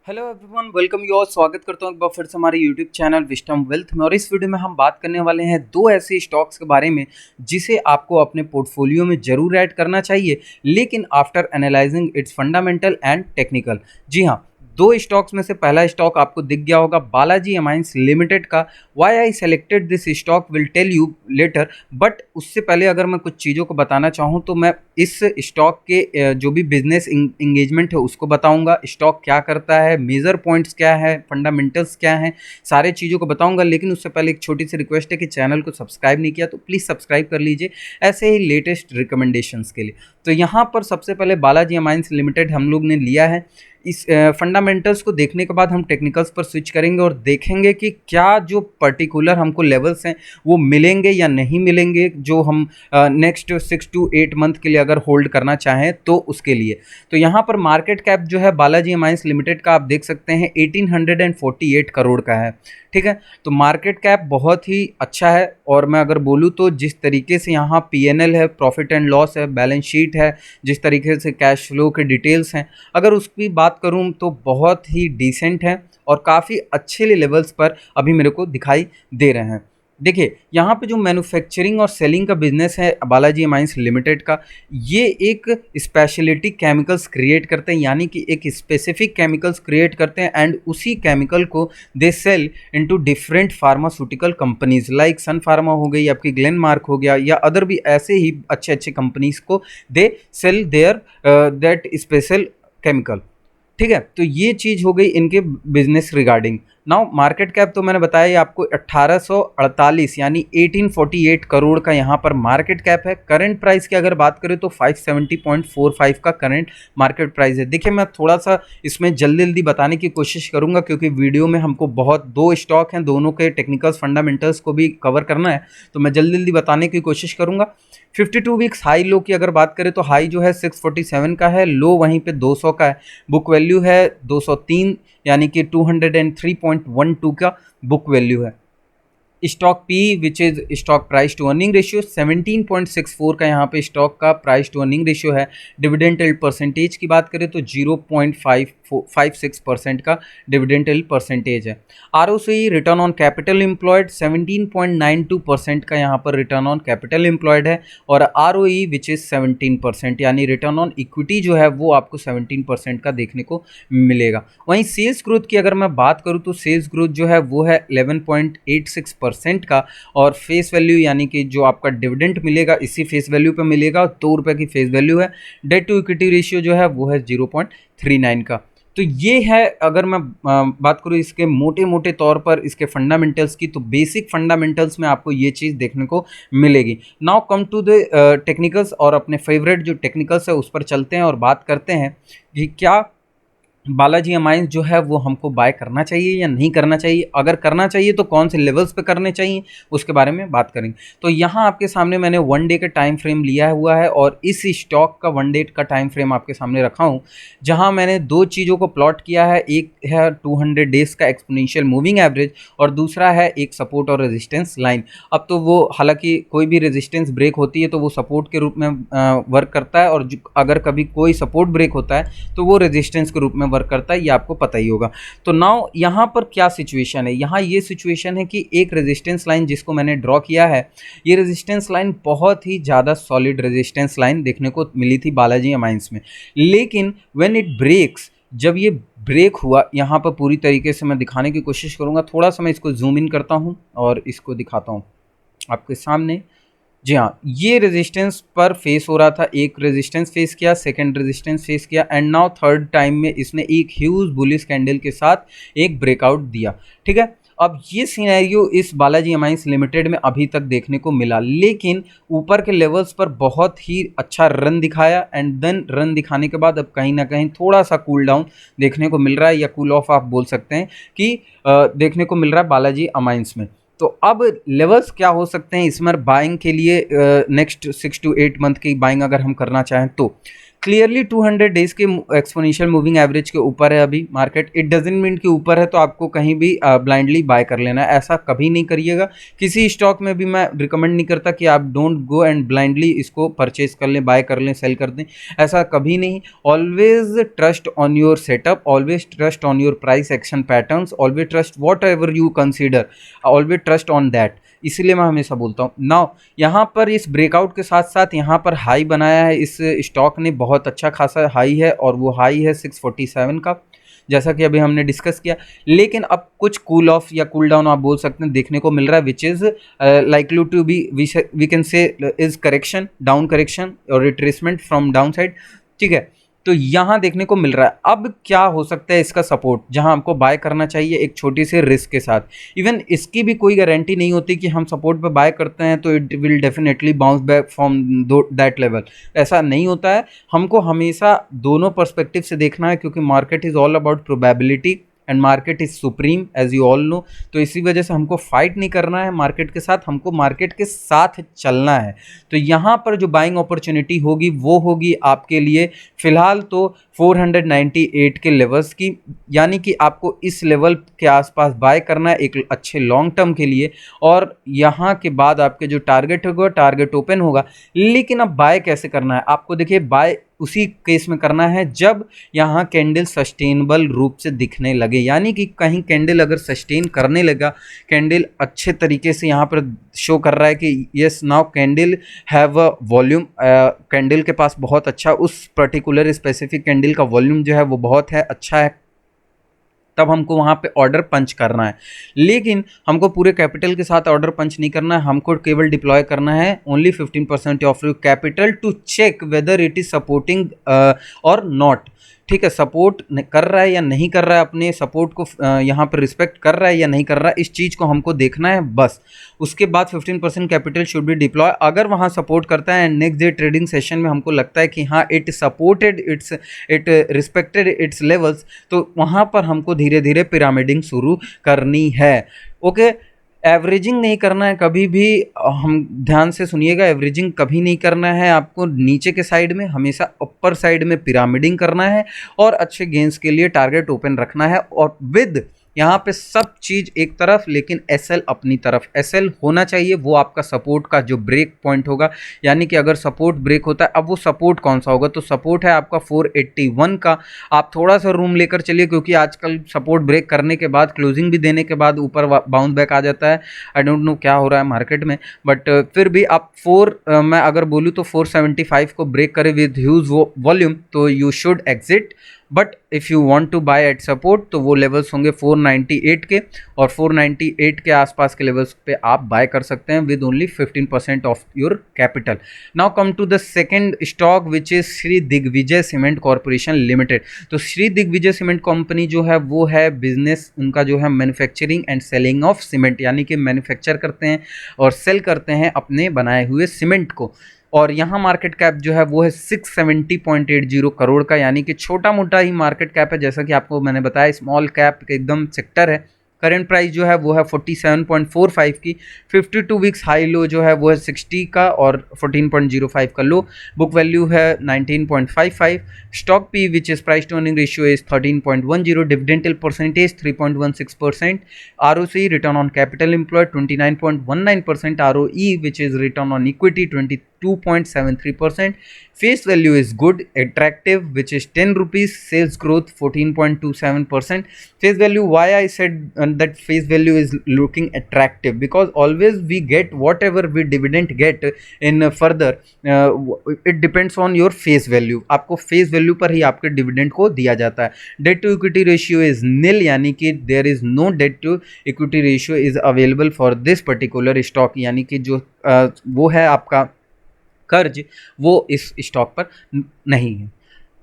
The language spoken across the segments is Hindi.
Hello everyone, welcome you all. स्वागत करता हूं एक बार फिर से हमारे यूट्यूब चैनल विस्डम वेल्थ में। और इस वीडियो में हम बात करने वाले हैं दो ऐसे स्टॉक्स के बारे में जिसे आपको अपने पोर्टफोलियो में जरूर ऐड करना चाहिए, लेकिन after analysing its fundamental and technical. जी हाँ, दो स्टॉक्स में से पहला स्टॉक आपको दिख गया होगा, बालाजी एमाइंस लिमिटेड का। Why I selected this stock will tell you later, but उससे पहले अगर मैं कुछ चीज़ों को बताना चाहूँ तो मैं इस स्टॉक के जो भी बिजनेस इंगेजमेंट है उसको बताऊंगा, स्टॉक क्या करता है, मेजर पॉइंट्स क्या है, फंडामेंटल्स क्या हैं, सारे चीज़ों को बताऊंगा। लेकिन उससे पहले एक छोटी सी रिक्वेस्ट है कि चैनल को सब्सक्राइब नहीं किया तो प्लीज़ सब्सक्राइब कर लीजिए ऐसे ही लेटेस्ट रिकमेंडेशंस के लिए। तो यहाँ पर सबसे पहले बालाजी एमाइंस लिमिटेड हम लोग ने लिया है। इस फंडामेंटल्स को देखने के बाद हम टेक्निकल्स पर स्विच करेंगे और देखेंगे कि क्या जो पर्टिकुलर हमको लेवल्स हैं वो मिलेंगे या नहीं मिलेंगे, जो हम नेक्स्ट 6 to 8 मंथ के लिए अगर होल्ड करना चाहें तो उसके लिए। तो यहाँ पर मार्केट कैप जो है बालाजी एमाइंस लिमिटेड का आप देख सकते हैं 1848 करोड़ का है। ठीक है, तो मार्केट कैप बहुत ही अच्छा है। और मैं अगर बोलूँ तो जिस तरीके से यहाँ पीएनएल है, प्रॉफिट एंड लॉस है, बैलेंस शीट है, जिस तरीके से कैश फ्लो के डिटेल्स हैं, अगर उसकी बात करूँ तो बहुत ही डिसेंट है और काफ़ी अच्छे लेवल्स पर अभी मेरे को दिखाई दे रहे हैं। देखिए यहाँ पे जो मैन्युफैक्चरिंग और सेलिंग का बिजनेस है बालाजी एमाइंस लिमिटेड का, ये एक स्पेशलिटी केमिकल्स क्रिएट करते हैं, यानी कि एक स्पेसिफिक केमिकल्स क्रिएट करते हैं एंड उसी केमिकल को they sell into different pharmaceutical companies like Sun Pharma हो गई, आपकी ग्लेनमार्क हो गया, या अदर भी ऐसे ही अच्छे अच्छे कंपनीज को they sell there that special chemical. ठीक है, तो ये चीज़ हो गई इनके business regarding. Now market cap तो मैंने बताया ये आपको 1848 यानी 1848 करोड़ का यहाँ पर मार्केट कैप है। करंट प्राइस की अगर बात करें तो 570.45 का करंट मार्केट प्राइस है। देखिए मैं थोड़ा सा इसमें जल्दी जल्दी बताने की कोशिश करूँगा क्योंकि वीडियो में हमको बहुत दो स्टॉक हैं, दोनों के टेक्निकल्स फंडामेंटल्स को भी कवर करना है, तो मैं जल्दी जल्दी बताने की कोशिश करूँगा। 52 वीक्स हाई लो की अगर बात करें तो हाई जो है 647 का है, लो वहीं पे 200 का है, बुक वैल्यू है 203 यानी कि 203.12 का बुक वैल्यू है। Stock P which is stock price to earning ratio 17.64 का यहाँ पे स्टॉक का प्राइस टू अर्निंग रेशियो है। डिविडेंड यील्ड परसेंटेज की बात करें तो 0.56% का डिविडेंड यील्ड परसेंटेज है। ROC return on capital employed 17.92% का यहाँ पर रिटर्न ऑन कैपिटल एम्प्लॉयड है। और आरओई विच इज 17% यानी रिटर्न ऑन इक्विटी जो है वो आपको 17% का देखने को मिलेगा। वहीं सेल्स ग्रोथ की अगर मैं बात करूँ तो सेल्स ग्रोथ जो है वो है 11.86% का। और फेस वैल्यू यानी कि जो आपका डिविडेंड मिलेगा इसी फेस वैल्यू पे मिलेगा, ₹2 की फेस वैल्यू है। डेट टू इक्विटी रेशियो जो है वो है 0.39 का। तो ये है अगर मैं बात करूँ इसके मोटे मोटे तौर पर इसके फंडामेंटल्स की, तो बेसिक फंडामेंटल्स में आपको ये चीज़ देखने को मिलेगी। Now come to the technicals, और अपने फेवरेट जो टेक्निकल्स है उस पर चलते हैं और बात करते हैं कि क्या बालाजी एमाइंस जो है वो हमको बाय करना चाहिए या नहीं करना चाहिए। अगर करना चाहिए तो कौन से लेवल्स पे करने चाहिए उसके बारे में बात करेंगे। तो यहाँ आपके सामने मैंने 1 डे का टाइम फ्रेम लिया हुआ है और इस स्टॉक का 1 डे का टाइम फ्रेम आपके सामने रखा हूँ, जहाँ मैंने दो चीज़ों को प्लॉट किया है। एक है 200 डेज का एक्सपोनेंशियल मूविंग एवरेज और दूसरा है एक सपोर्ट और रेजिस्टेंस लाइन। अब तो वो हालांकि कोई भी रेजिस्टेंस ब्रेक होती है तो वो सपोर्ट के रूप में वर्क करता है, और अगर कभी कोई सपोर्ट ब्रेक होता है तो वो रेजिस्टेंस के रूप में करता है, ये आपको पता ही होगा। तो नाउ यहाँ पर क्या सिचुएशन है, यहाँ ये सिचुएशन है कि एक रेजिस्टेंस लाइन जिसको मैंने ड्रॉ किया है, ये रेजिस्टेंस लाइन बहुत ही ज़्यादा सॉलिड रेजिस्टेंस लाइन देखने को मिली थी बालाजी एमाइंस में। लेकिन व्हेन इट ब्रेक्स, जब ये ब्रेक हुआ, यहाँ पर पूरी तरीके से मैं दिखाने की कोशिश करूँगा। थोड़ा सा मैं इसको जूम इन करता हूँ और इसको दिखाता हूँ आपके सामने। जी हाँ, ये रेजिस्टेंस पर फेस हो रहा था, एक रेजिस्टेंस फेस किया, सेकंड रेजिस्टेंस फेस किया, एंड नाउ थर्ड टाइम में इसने एक ह्यूज बुलिश कैंडल के साथ एक ब्रेकआउट दिया। ठीक है, अब ये सिनेरियो इस बालाजी एमाइंस लिमिटेड में अभी तक देखने को मिला, लेकिन ऊपर के लेवल्स पर बहुत ही अच्छा रन दिखाया एंड देन रन दिखाने के बाद अब कहीं ना कहीं थोड़ा सा कूल डाउन देखने को मिल रहा है, या कूल ऑफ आप बोल सकते हैं कि देखने को मिल रहा है बालाजी एमाइंस में। तो अब लेवल्स क्या हो सकते हैं इसमें बाइंग के लिए, नेक्स्ट 6 to 8 मंथ की बाइंग अगर हम करना चाहें तो क्लियरली 200 डेज के एक्सपोनेंशियल मूविंग एवरेज के ऊपर है अभी मार्केट। इट डजंट मीन कि ऊपर है तो आपको कहीं भी ब्लाइंडली बाय कर लेना है, ऐसा कभी नहीं करिएगा। किसी स्टॉक में भी मैं रिकमेंड नहीं करता कि आप डोंट गो एंड ब्लाइंडली इसको परचेज कर लें, बाय कर लें, सेल कर दें, ऐसा कभी नहीं। Always trust on your setup, always trust on your price action patterns, always trust what ever you consider, always trust on that. इसीलिए मैं हमेशा बोलता हूँ। नाउ यहाँ पर इस ब्रेकआउट के साथ साथ यहाँ पर हाई बनाया है इस स्टॉक ने, बहुत अच्छा खासा हाई है, और वो हाई है 647 का, जैसा कि अभी हमने डिस्कस किया। लेकिन अब कुछ कूल ऑफ या कूल डाउन आप बोल सकते हैं देखने को मिल रहा है, which is likely to be we can say is correction, down correction और रिट्रेसमेंट फ्रॉम डाउन साइड, ठीक है। तो यहाँ देखने को मिल रहा है। अब क्या हो सकता है इसका सपोर्ट, जहाँ हमको बाय करना चाहिए एक छोटी सी रिस्क के साथ। इवन इसकी भी कोई गारंटी नहीं होती कि हम सपोर्ट पे बाय करते हैं तो it will definitely bounce back from that level, ऐसा नहीं होता है। हमको हमेशा दोनों पर्सपेक्टिव से देखना है, क्योंकि market is all about probability and market is supreme as you all know. तो इसी वजह से हमको फाइट नहीं करना है मार्केट के साथ, हमको मार्केट के साथ चलना है। तो यहाँ पर जो बाइंग अपॉर्चुनिटी होगी वो होगी आपके लिए फ़िलहाल तो 498 के लेवल्स की, यानी कि आपको इस लेवल के आसपास बाय करना है एक अच्छे लॉन्ग टर्म के लिए। और यहाँ के बाद आपके जो टारगेट होगा, टारगेट ओपन होगा। लेकिन अब बाय कैसे करना है आपको, देखिए बाय उसी केस में करना है जब यहाँ कैंडल सस्टेनेबल रूप से दिखने लगे, यानी कि कहीं कैंडल अगर सस्टेन करने लगा, कैंडल अच्छे तरीके से यहाँ पर शो कर रहा है कि yes now candle have a volume, candle के पास बहुत अच्छा उस पर्टिकुलर स्पेसिफिक कैंडल का वॉल्यूम जो है वो बहुत है, अच्छा है, तब हमको वहाँ पे ऑर्डर पंच करना है। लेकिन हमको पूरे कैपिटल के साथ ऑर्डर पंच नहीं करना है, हमको केवल डिप्लॉय करना है only 15% of your capital to check whether it is supporting और नॉट, ठीक है। सपोर्ट कर रहा है या नहीं कर रहा है, अपने सपोर्ट को यहाँ पर रिस्पेक्ट कर रहा है या नहीं कर रहा है, इस चीज़ को हमको देखना है बस। उसके बाद 15% कैपिटल शुड बी डिप्लॉय। अगर वहाँ सपोर्ट करता है and next day trading session में हमको लगता है कि हाँ it supported it respected it's levels, तो वहाँ पर हमको धीरे धीरे पिरामिडिंग शुरू करनी है। ओके, एवरेजिंग नहीं करना है कभी भी, हम ध्यान से सुनिएगा, एवरेजिंग कभी नहीं करना है आपको नीचे के साइड में, हमेशा ऊपर साइड में पिरामिडिंग करना है और अच्छे गेंस के लिए टारगेट ओपन रखना है। और विद यहाँ पे सब चीज़ एक तरफ, लेकिन एसएल अपनी तरफ, एसएल होना चाहिए, वो आपका सपोर्ट का जो ब्रेक पॉइंट होगा। यानी कि अगर सपोर्ट ब्रेक होता है, अब वो सपोर्ट कौन सा होगा, तो सपोर्ट है आपका 481 का। आप थोड़ा सा रूम लेकर चलिए, क्योंकि आजकल सपोर्ट ब्रेक करने के बाद, क्लोजिंग भी देने के बाद ऊपर बाउंस बैक आ जाता है। आई डोंट नो क्या हो रहा है मार्केट में, बट फिर भी आप मैं अगर बोलूँ तो 475 को ब्रेक करे विद ह्यूज वॉल्यूम, तो you should exit. But if you want to buy at support तो वो लेवल्स होंगे 498 के, और 498 के आसपास के लेवल्स पे आप बाय कर सकते हैं with only 15% of your capital. Now come to the second stock which is Shri Digvijay cement corporation limited. तो श्री दिग्विजय सीमेंट कंपनी जो है वो है बिजनेस, उनका जो है manufacturing and selling of cement, यानी कि मैन्युफैक्चर करते हैं और सेल करते हैं अपने बनाए हुए सीमेंट को। और यहाँ मार्केट कैप जो है वो है 670.80 करोड़ का, यानी कि छोटा मोटा ही मार्केट कैप है, जैसा कि आपको मैंने बताया स्मॉल कैप एकदम सेक्टर है। करंट प्राइस जो है वो है 47.45 की। 52 वीक्स हाई लो जो है वो है 60 का और 14.05 का लो। बुक वैल्यू है 19.55। Stock P which is price to earning ratio is 13.10। Dividend percentage 3.16%। ROC return on capital employed 29.19%। ROE which is return on equity 22.73%. Face value is good, attractive, which is 10 rupees. Sales growth 14.27%. Face value, why I said that face value is looking attractive, because always we get whatever we dividend get in further, it depends on your face value. आपको face value पर ही आपके dividend को दिया जाता है। Debt to equity ratio is nil, यानी कि there is no debt to equity ratio is available for this particular stock, यानी कि जो वो है आपका कर्ज, वो इस स्टॉक पर नहीं है।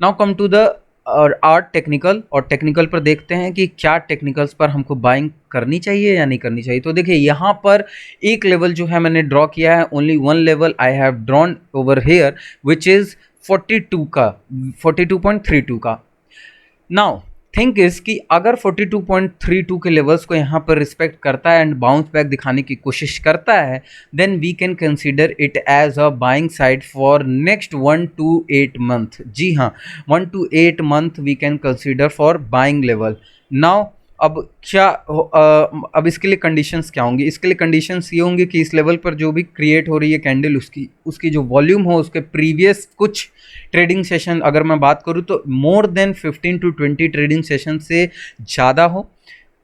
Now come to the art technical, और टेक्निकल पर देखते हैं कि क्या टेक्निकल्स पर हमको बाइंग करनी चाहिए या नहीं करनी चाहिए। तो देखिए यहाँ पर एक लेवल जो है मैंने ड्रॉ किया है, only one level I have drawn over here which is 42 का, 42.32 का। नाउ थिंक इज कि अगर 42.32 के लेवल्स को यहाँ पर रिस्पेक्ट करता है एंड बाउंस बैक दिखाने की कोशिश करता है, then we can consider it as a buying side for next 1 to 8 month. जी हाँ, 1 to 8 month we can consider for buying level. Now अब क्या अब इसके लिए कंडीशंस क्या होंगी? इसके लिए कंडीशंस ये होंगे कि इस लेवल पर जो भी क्रिएट हो रही है कैंडल, उसकी जो वॉल्यूम हो उसके प्रीवियस कुछ ट्रेडिंग सेशन, अगर मैं बात करूँ तो more than 15 to 20 trading session से ज़्यादा हो।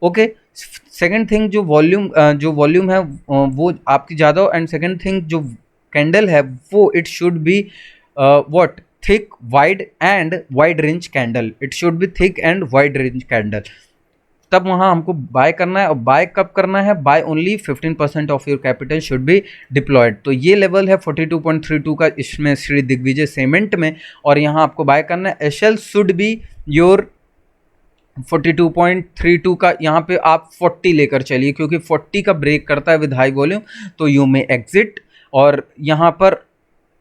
ओके, सेकंड थिंग जो वॉल्यूम है वो आपकी ज़्यादा हो, एंड सेकंड थिंग जो कैंडल है वो it should be what thick wide and wide range candle, it should be thick and wide range candle, तब वहाँ हमको बाय करना है। और बाय कब करना है? Buy only 15% of your capital should be deployed. तो ये लेवल है 42.32 का, इसमें श्री दिग्विजय सीमेंट में, और यहाँ आपको बाय करना है। एसएल शुड बी योर 42.32 का, यहाँ पे आप 40 लेकर चलिए, क्योंकि 40 का ब्रेक करता है विद हाई वॉल्यूम, तो यू मे एग्जिट। और यहाँ पर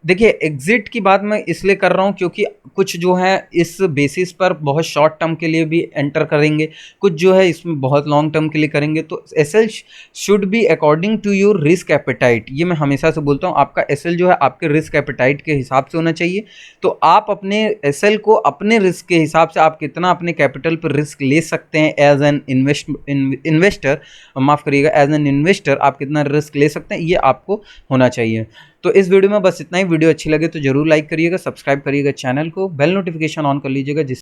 देखिए, एग्जिट की बात मैं इसलिए कर रहा हूँ क्योंकि कुछ जो है इस बेसिस पर बहुत शॉर्ट टर्म के लिए भी एंटर करेंगे, कुछ जो है इसमें बहुत लॉन्ग टर्म के लिए करेंगे। तो SL should be according to your risk appetite. ये मैं हमेशा से बोलता हूँ, आपका एसएल जो है आपके रिस्क एपेटाइट के हिसाब से होना चाहिए। तो आप अपने एसएल को अपने रिस्क के हिसाब से, आप कितना अपने कैपिटल पर रिस्क ले सकते हैं एज एन इन्वेस्टर, माफ़ करिएगा, एज एन इन्वेस्टर आप कितना रिस्क ले सकते हैं, ये आपको होना चाहिए। तो इस वीडियो में बस इतना ही। वीडियो अच्छी लगे तो जरूर लाइक करिएगा, सब्सक्राइब करिएगा चैनल को, बेल नोटिफिकेशन ऑन कर लीजिएगा, जिस